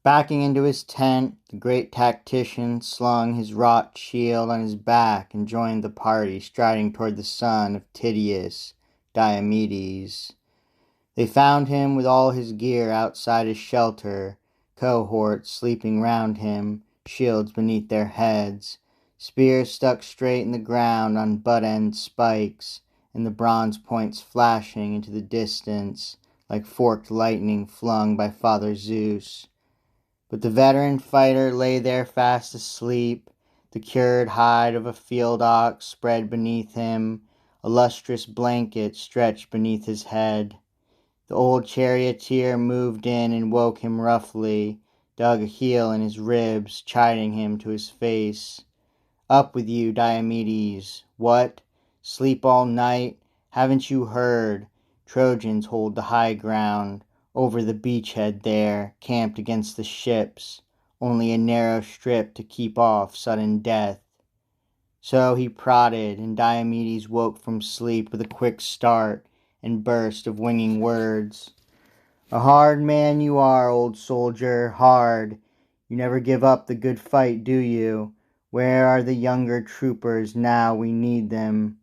Backing into his tent, the great tactician slung his wrought shield on his back and joined the party, striding toward the son of Tydeus, Diomedes. They found him with all his gear outside his shelter, cohorts sleeping round him, shields beneath their heads, spears stuck straight in the ground on butt-end spikes, and the bronze points flashing into the distance like forked lightning flung by Father Zeus. But the veteran fighter lay there fast asleep, the cured hide of a field ox spread beneath him, a lustrous blanket stretched beneath his head. The old charioteer moved in and woke him roughly, dug a heel in his ribs, chiding him to his face. "Up with you, Diomedes! What? Sleep all night? Haven't you heard? Trojans hold the high ground, over the beachhead there, camped against the ships, only a narrow strip to keep off sudden death." So he prodded, and Diomedes woke from sleep with a quick start and burst of winging words. "A hard man you are, old soldier, hard. You never give up the good fight, do you? Where are the younger troopers now we need them?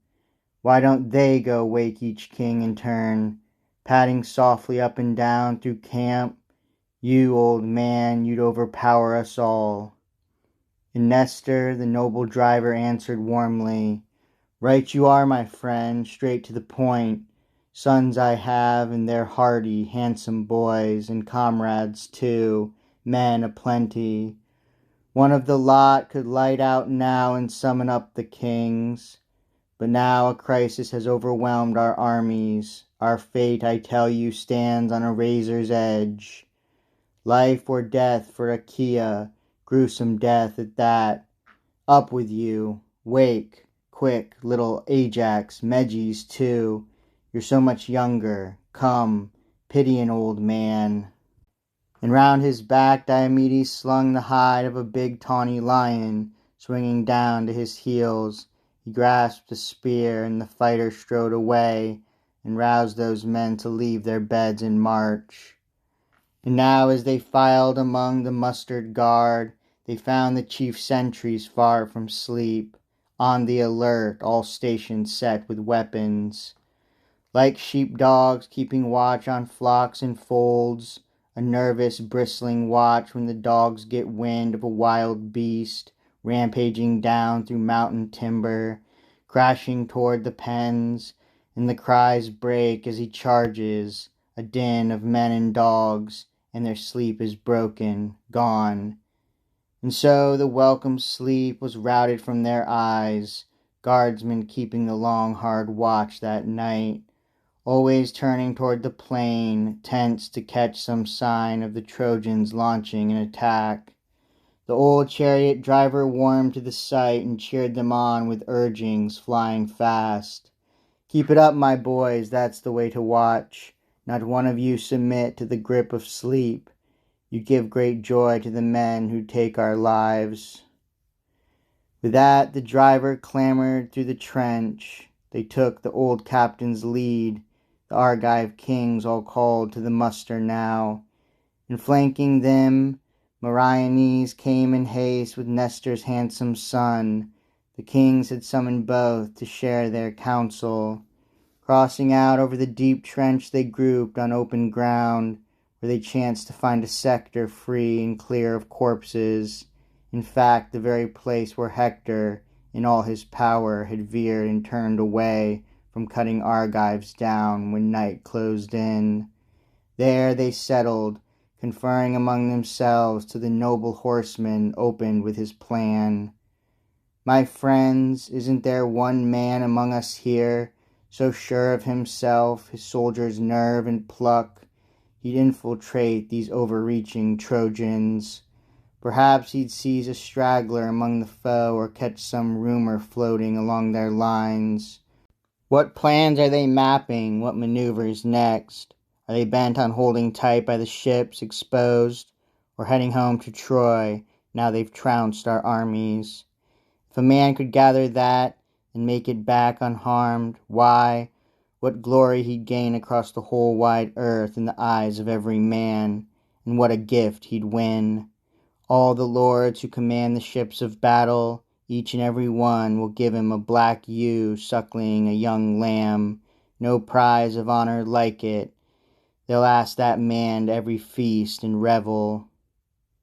Why don't they go wake each king in turn, padding softly up and down through camp? You, old man, you'd overpower us all." And Nestor, the noble driver, answered warmly, "Right you are, my friend, straight to the point. Sons I have, and they're hardy, handsome boys, and comrades too, men a-plenty. One of the lot could light out now and summon up the kings. But now a crisis has overwhelmed our armies. Our fate, I tell you, stands on a razor's edge. Life or death for Achaea, gruesome death at that. Up with you, wake, quick, little Ajax, Meges too. You're so much younger. Come, pity an old man." And round his back Diomedes slung the hide of a big tawny lion, swinging down to his heels. He grasped a spear, and the fighter strode away, and roused those men to leave their beds and march. And now as they filed among the mustered guard, they found the chief sentries far from sleep, on the alert, all stations set with weapons. Like sheep-dogs keeping watch on flocks and folds, a nervous, bristling watch when the dogs get wind of a wild beast, rampaging down through mountain timber, crashing toward the pens, and the cries break as he charges, a din of men and dogs, and their sleep is broken, gone. And so the welcome sleep was routed from their eyes, guardsmen keeping the long hard watch that night, always turning toward the plain, tense to catch some sign of the Trojans launching an attack. The old chariot driver warmed to the sight and cheered them on with urgings flying fast. "Keep it up, my boys, that's the way to watch. Not one of you submit to the grip of sleep. You give great joy to the men who take our lives." With that the driver clambered through the trench. They took the old captain's lead, the Argive kings all called to the muster now. And flanking them, Meriones came in haste with Nestor's handsome son. The kings had summoned both to share their counsel. Crossing out over the deep trench they grouped on open ground, where they chanced to find a sector free and clear of corpses. In fact, the very place where Hector, in all his power, had veered and turned away from cutting Argives down when night closed in. There they settled, conferring among themselves till the noble horseman opened with his plan. "My friends, isn't there one man among us here, so sure of himself, his soldier's nerve and pluck, he'd infiltrate these overreaching Trojans? Perhaps he'd seize a straggler among the foe, or catch some rumor floating along their lines. What plans are they mapping? What maneuvers next? Are they bent on holding tight by the ships exposed, or heading home to Troy, now they've trounced our armies? If a man could gather that, and make it back unharmed, why, what glory he'd gain across the whole wide earth in the eyes of every man, and what a gift he'd win. All the lords who command the ships of battle, each and every one will give him a black ewe suckling a young lamb. No prize of honor like it. They'll ask that man to every feast and revel,